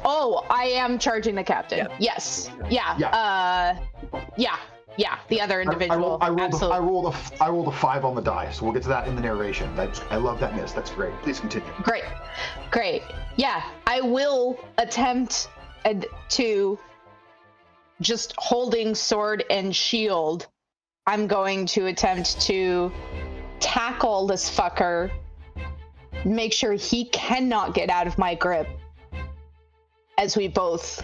Oh, I am charging the captain. Yeah. Yes. Yeah. Yeah. The other individual. I rolled a 5 on the die, so we'll get to that in the narration. I love that miss. That's great. Please continue. Great. Yeah, I will attempt to, just holding sword and shield, I'm going to attempt to tackle this fucker, make sure he cannot get out of my grip, as we both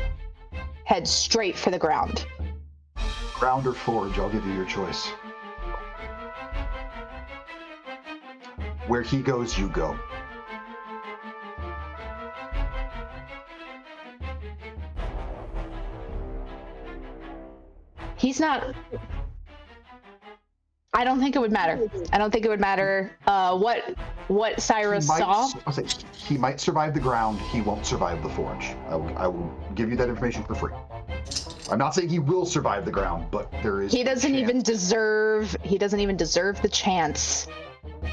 head straight for the ground. Ground or forge, I'll give you your choice. Where he goes, you go. He's not... I don't think it would matter. What Cyrus saw. He might survive the ground. He won't survive the forge. I will give you that information for free. I'm not saying he will survive the ground, but there is. He doesn't even deserve the chance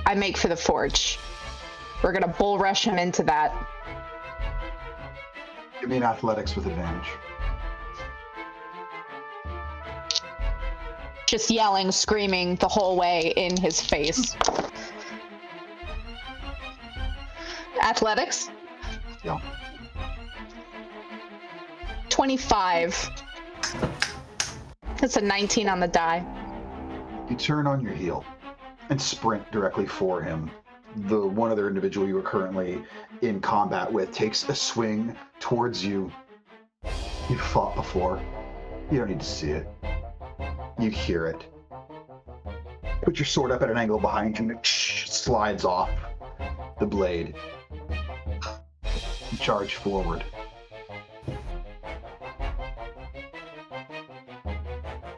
I make for the forge. We're gonna bull rush him into that. Give me an athletics with advantage. Just yelling, screaming the whole way in his face. Athletics? Yeah. 25. That's a 19 on the die. You turn on your heel and sprint directly for him. The one other individual you are currently in combat with takes a swing towards you. You've fought before. You don't need to see it. You hear it. Put your sword up at an angle behind you and it slides off the blade. You charge forward.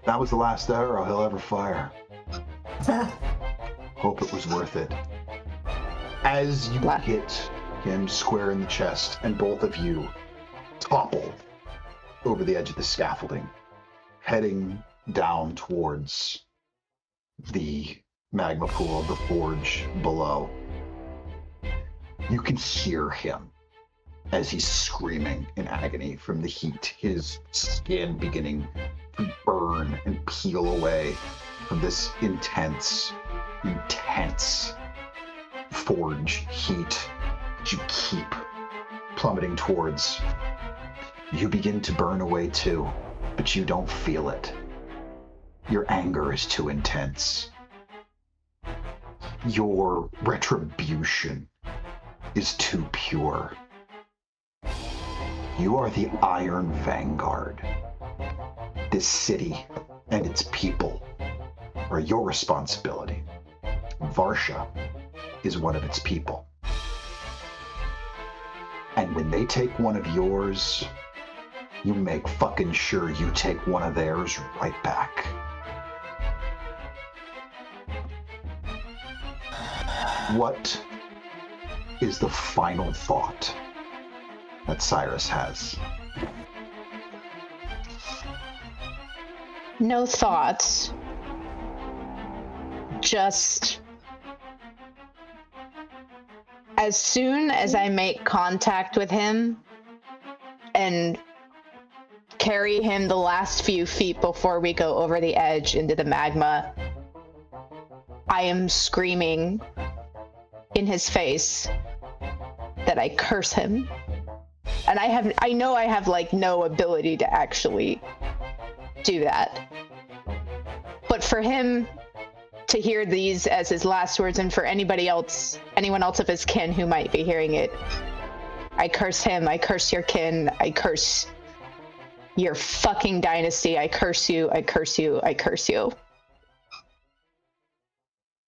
That was the last arrow he'll ever fire. Hope it was worth it. As you hit him square in the chest, and both of you topple over the edge of the scaffolding, heading down towards the magma pool of the forge below. You can hear him as he's screaming in agony from the heat, his skin beginning to burn and peel away from this intense forge heat that you keep plummeting towards. You begin to burn away too, but you don't feel it. Your anger is too intense. Your retribution is too pure. You are the Iron Vanguard. This city and its people are your responsibility. Varsha is one of its people. And when they take one of yours, you make fucking sure you take one of theirs right back. What is the final thought that Cyrus has? No thoughts. Just as soon as I make contact with him and carry him the last few feet before we go over the edge into the magma, I am screaming in his face that I curse him. And I know I have like no ability to actually do that. But for him to hear these as his last words, and for anyone else of his kin who might be hearing it, I curse him, I curse your kin, I curse your fucking dynasty, I curse you, I curse you, I curse you.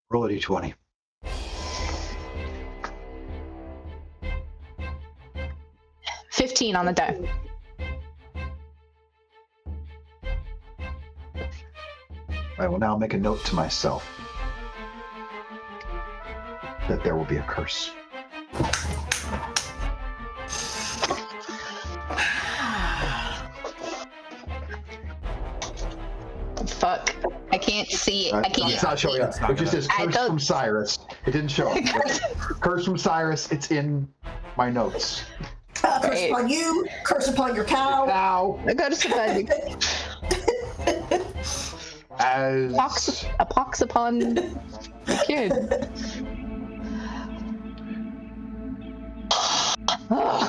Roll a d20. $15 on the die. I will now make a note to myself that there will be a curse. Fuck. I can't see it. I can't. It's not showing up. It just says curse from Cyrus. It didn't show up. Curse from Cyrus. It's in my notes. Curse upon you. Curse upon your cow. Now, I got to survive. as A pox upon the kid.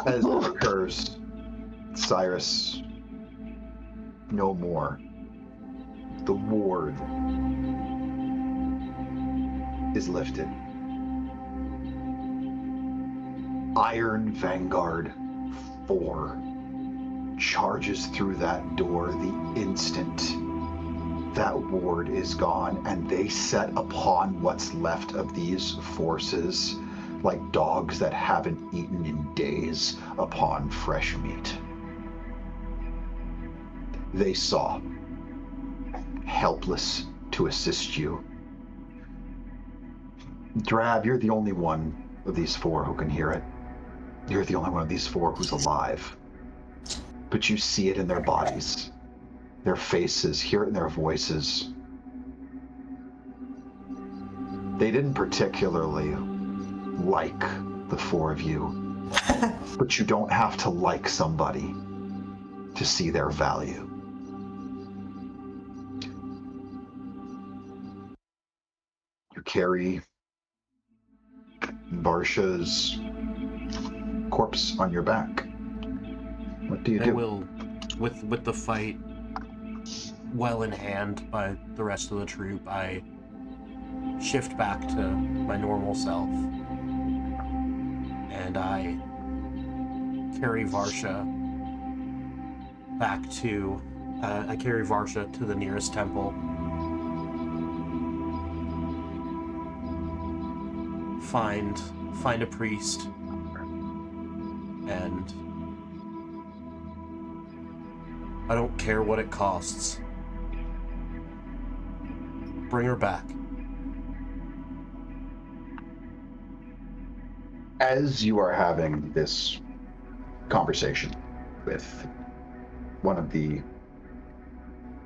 as it occurs, Cyrus, no more. The ward is lifted. Iron Vanguard 4 charges through that door the instant that ward is gone, and they set upon what's left of these forces like dogs that haven't eaten in days upon fresh meat. They saw, helpless to assist you. Drab, you're the only one of these four who can hear it. You're the only one of these four who's alive. But you see it in their bodies, their faces, hear it in their voices. They didn't particularly like the four of you, but you don't have to like somebody to see their value. You carry Varsha's corpse on your back. What do you do? I will, with the fight well in hand by the rest of the troop, I shift back to my normal self, and I carry Varsha back to, to the nearest temple. Find a priest, and I don't care what it costs. Bring her back. As you are having this conversation with one of the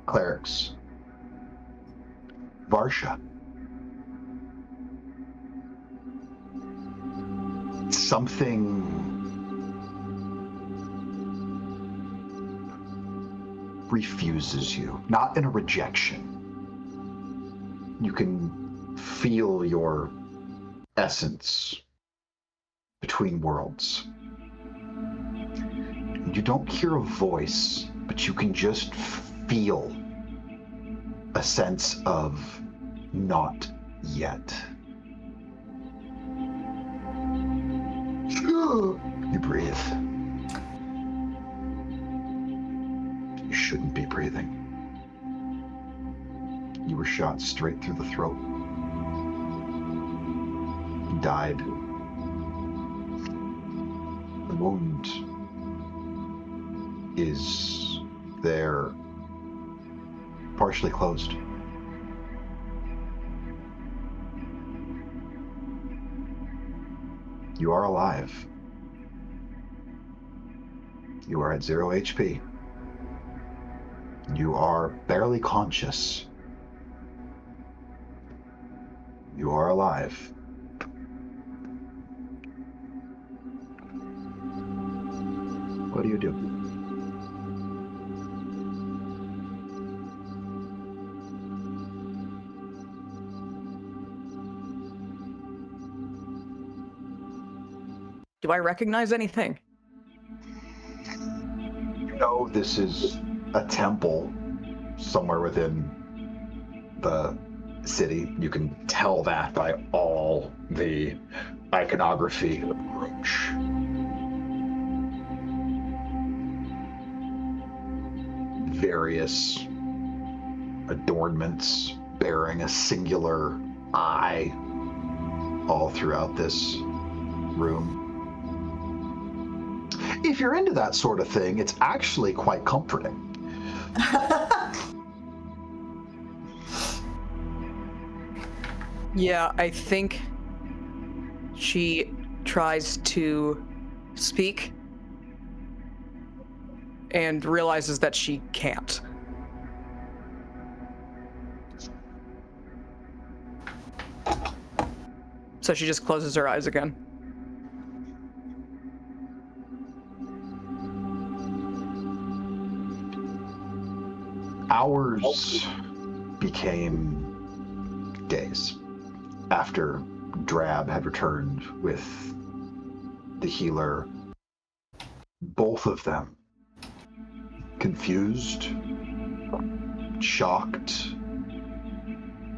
clerics, Varsha, something refuses you, not in a rejection. You can feel your essence between worlds. You don't hear a voice, but you can just feel a sense of not yet. You breathe. You shouldn't be breathing. You were shot straight through the throat. You died. The wound is there, partially closed. You are alive. You are at 0 HP. You are barely conscious. You are alive. What do you do? Do I recognize anything? You know this is a temple somewhere within the city. You can tell that by all the iconography, the brooch. Various adornments bearing a singular eye all throughout this room. If you're into that sort of thing, it's actually quite comforting. Yeah, I think she tries to speak and realizes that she can't. So she just closes her eyes again. Hours became days after Drab had returned with the healer. Both of them confused, shocked,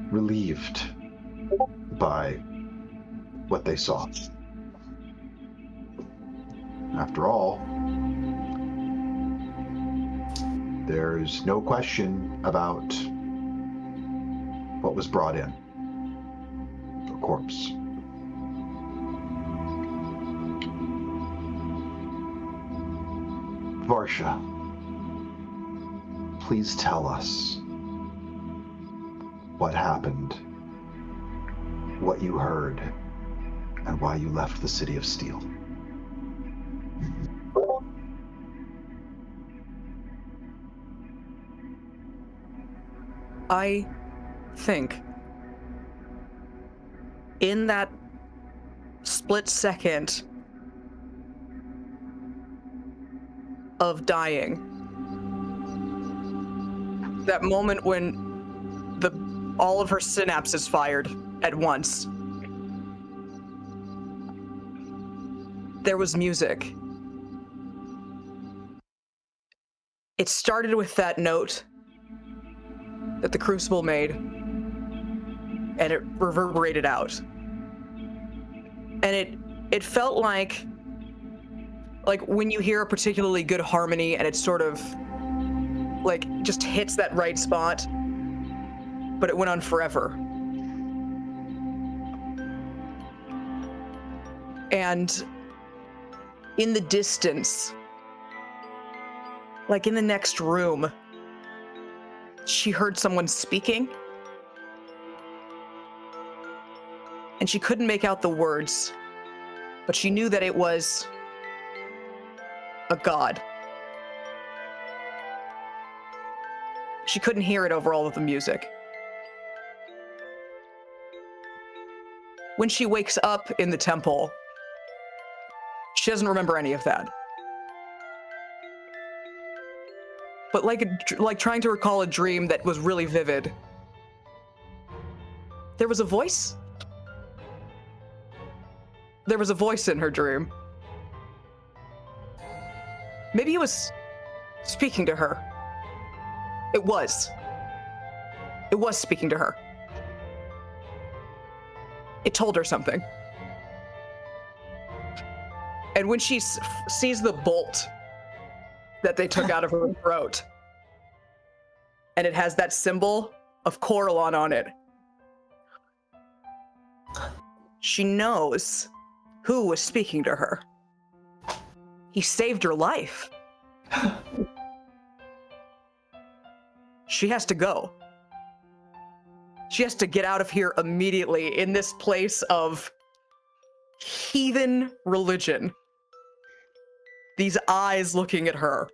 relieved by what they saw. After all, there's no question about what was brought in. A corpse. Varsha, please tell us what happened, what you heard, and why you left the City of Steel. I think in that split second of dying, that moment when all of her synapses fired at once, there was music. It started with that note that the Crucible made, and it reverberated out. And it felt like when you hear a particularly good harmony and it sort of like just hits that right spot, but it went on forever. And in the distance, like in the next room, she heard someone speaking, and she couldn't make out the words, but she knew that it was a god. She couldn't hear it over all of the music. When she wakes up in the temple, she doesn't remember any of that. But like trying to recall a dream that was really vivid, there was a voice. There was a voice in her dream. Maybe it was speaking to her. It was speaking to her. It told her something. And when she sees the bolt that they took out of her throat, and it has that symbol of Coralon on it, she knows who was speaking to her. He saved her life. She has to go. She has to get out of here immediately in this place of heathen religion. These eyes looking at her.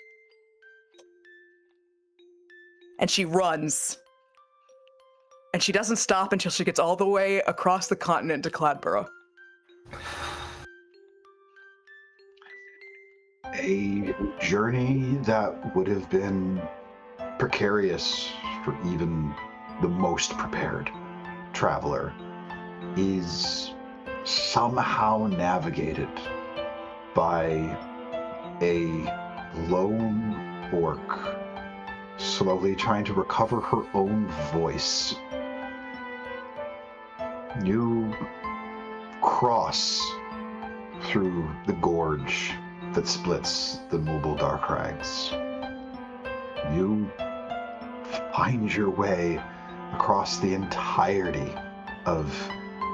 And she runs. And she doesn't stop until she gets all the way across the continent to Cladborough. A journey that would have been precarious for even the most prepared traveler is somehow navigated by a lone orc slowly trying to recover her own voice. You cross through the gorge that splits the Mobile Dark Crags. You find your way across the entirety of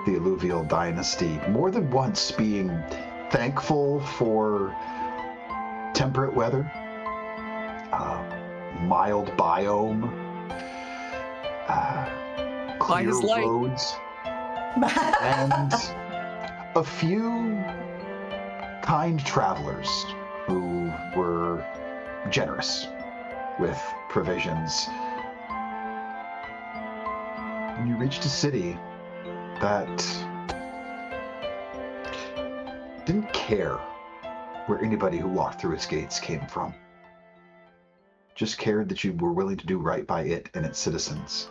the alluvial dynasty, more than once being thankful for temperate weather, mild biome, clear roads, and a few kind travelers who were generous with provisions. And you reached a city that didn't care where anybody who walked through its gates came from. Just cared that you were willing to do right by it and its citizens.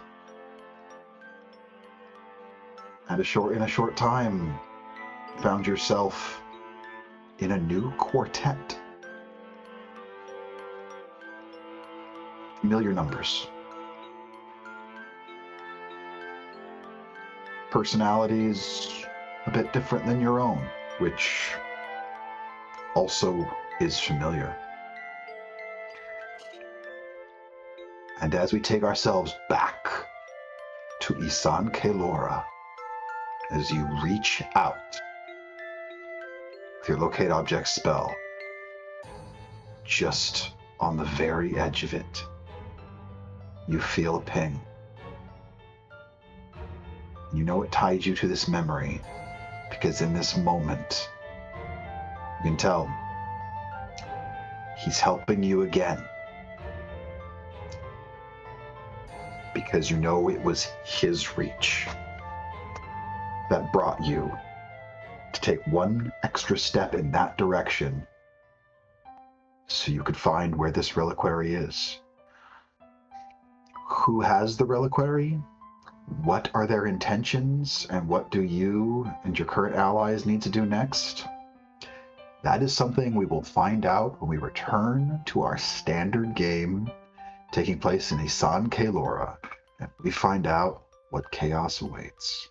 And in a short time, found yourself in a new quartet. Familiar numbers. Personalities a bit different than your own, which also is familiar. And as we take ourselves back to Isan Kaelora, as you reach out with your locate object spell, just on the very edge of it, you feel a ping. You know it tied you to this memory, because in this moment, you can tell he's helping you again. Because you know it was his reach that brought you to take one extra step in that direction so you could find where this reliquary is. Who has the reliquary? What are their intentions? And what do you and your current allies need to do next? That is something we will find out when we return to our standard game taking place in Isan Kaelora, and we find out what chaos awaits.